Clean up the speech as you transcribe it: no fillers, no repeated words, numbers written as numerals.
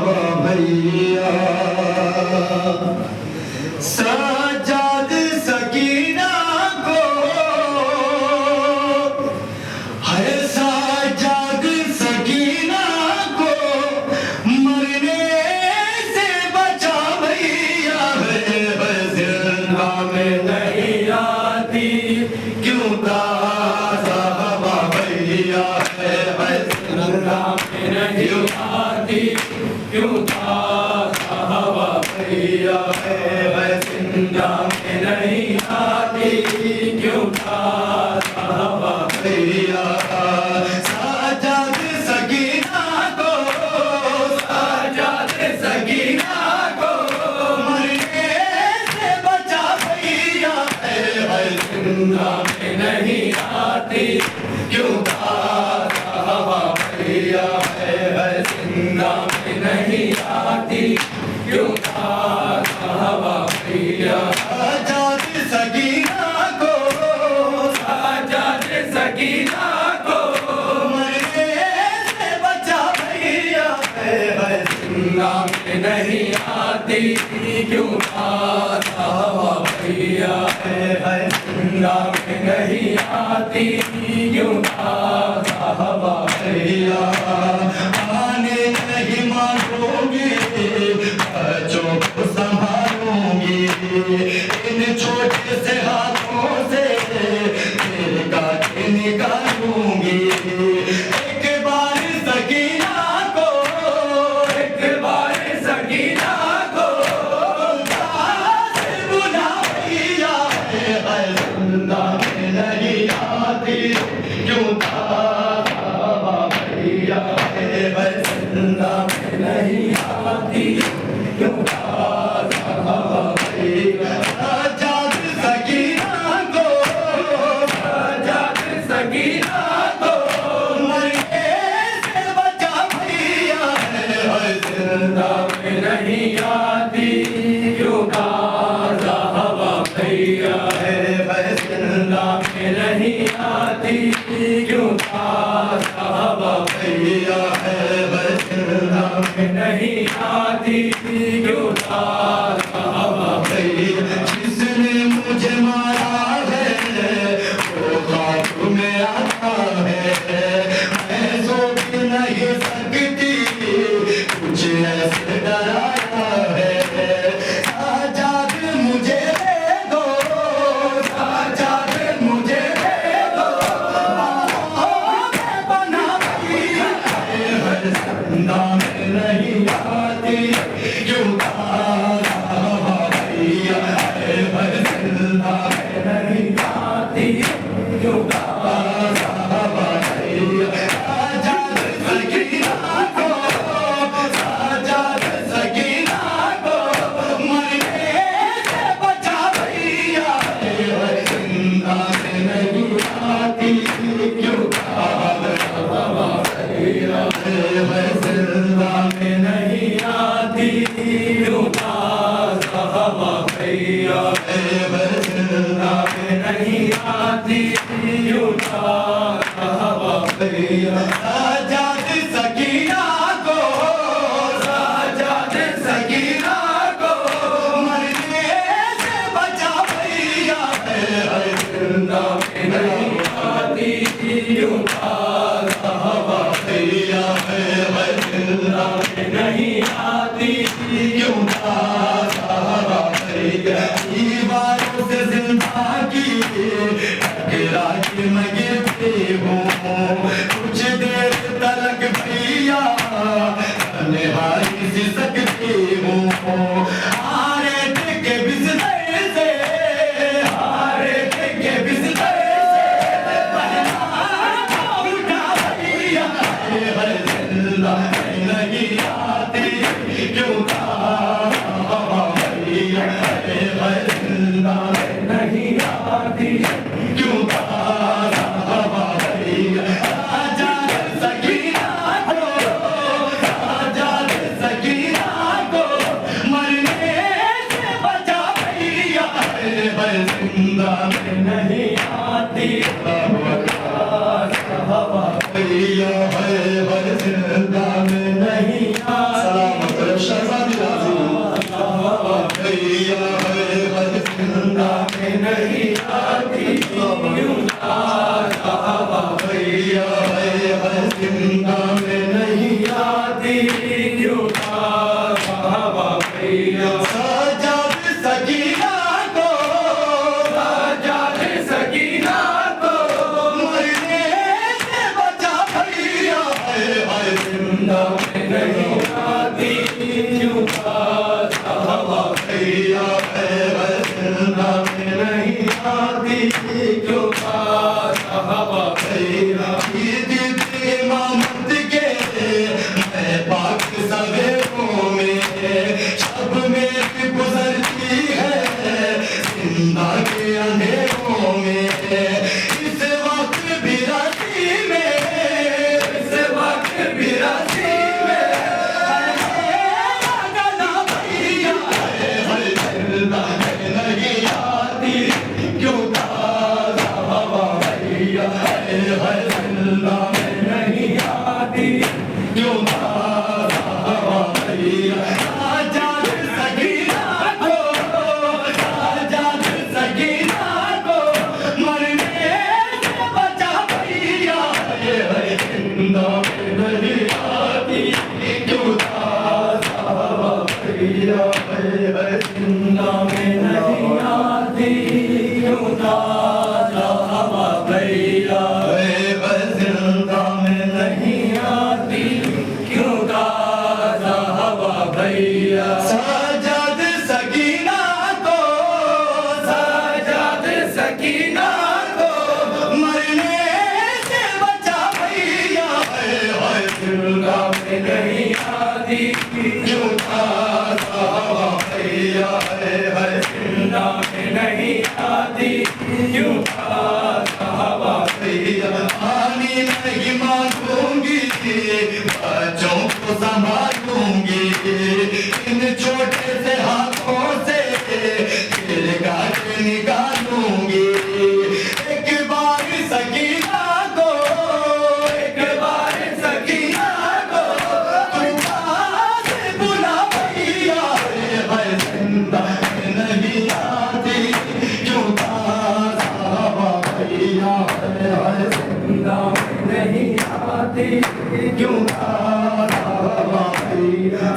हवा भैया सजाद सकीना को है सजाद सकीना को मरने से बचा भैया है जिंदा में नहीं आती क्यों ताज़ा हवा भैया है जिंदा में नहीं आती क्यों ताज़ा हवा भैया है जिंदा में नहीं आती क्यों ताज़ा हवा भैया सजाद सकीना को सजाद सकीना को मरने से बचा भैया है जिंदा में नहीं आती क्यों ताज़ा हवा भैया है जिंदा में नहीं आती क्यों ताज़ा हवा भैया सजाद सकीना को सजाद सकीना को मरने से बचा भैया है जिंदा में नहीं आती क्यों ताज़ा हवा भैया है जिंदा में नहीं आती क्यों ताज़ा हवा भैया आने नहीं मानोगे बच्चों को संभालूंगी इन छोटे से हाथों से तेरे कांटे निकालूंगी एक बार सकीना को एक बार सकीना को से बुला भैया है जिंदा में नहीं आती क्यों ताज़ा हवा भैया है जिंदा में नहीं आती क्यों ताज़ा हवा भैया सजाद सकीना को सजाद सकीना को मरने से बचा भैया है जिंदा में नहीं आती क्यों ताज़ा हवा भैया है जिंदा में नहीं आती क्यों ताज़ा हवा भैया है जिंदा में नहीं आती क्यों ताज़ा हवा भैया जिसने मुझे मारा है वो खाक में आता है मैं सो भी नहीं सकती कुछ ऐसे डराया है सजाद मुझे दे दो सजाद मुझे दे दो बना भैया है जिंदा में नहीं आती क्यों ताज़ा हवा भैया है जिंदा में नहीं आती क्यों ताज़ा हवा भैया सजाद सकीना को सजाद सकीना को मरने से बचा भैया है जिंदा में नहीं आती क्यों ताज़ा हवा भैया है जिंदा में नहीं आती क्यों ताज़ा हवा भैया है जिंदा में नहीं आती क्यों ताज़ा हवा भैया सजाद सकीना को सजाद सकीना को मरने से बचा भैया है जिंदा में नहीं आती क्यों ताज़ा हवा भैया है जिंदा में नहीं आती क्यों ताज़ा हवा भैया दीवारों से जिंदगी टकरा के मैं गिरती हूँ कुछ देर तक भैया तन्हाई सी सकती हूँ हारे के बिस्तर से हारे के बिस्तर से पहला उठा भैया है जिंदा में नहीं आती क्यों ताज़ा हवा भैया है जिंदा में नहीं आती क्यों ताज़ा हवा भैया सजाद सकीना को सजाद सकीना भैया है जिंदा में नहीं आती क्यों ताजा हवा भैया है जिंदा में नहीं आती क्यों ताजा हवा भैया साजाद सकीना को साजाद सकीना को मरने से बचा भैया है जिंदा में नहीं आती क्यों ताजा हवा भैया है जिंदा में नहीं आती क्यों ताजा हवा भैया पानी नहीं मांगूंगी बच्चों को संभालूंगी इन छोटे से हाथों से दिल काट निकालूंगी एक बार सकीना को एक बार सकीना को तू पास बुला भैया है जिंदा में नहीं आती क्यों ताजा हवा भैया है जिंदा में नहीं आती क्यों ताजा हवा भैया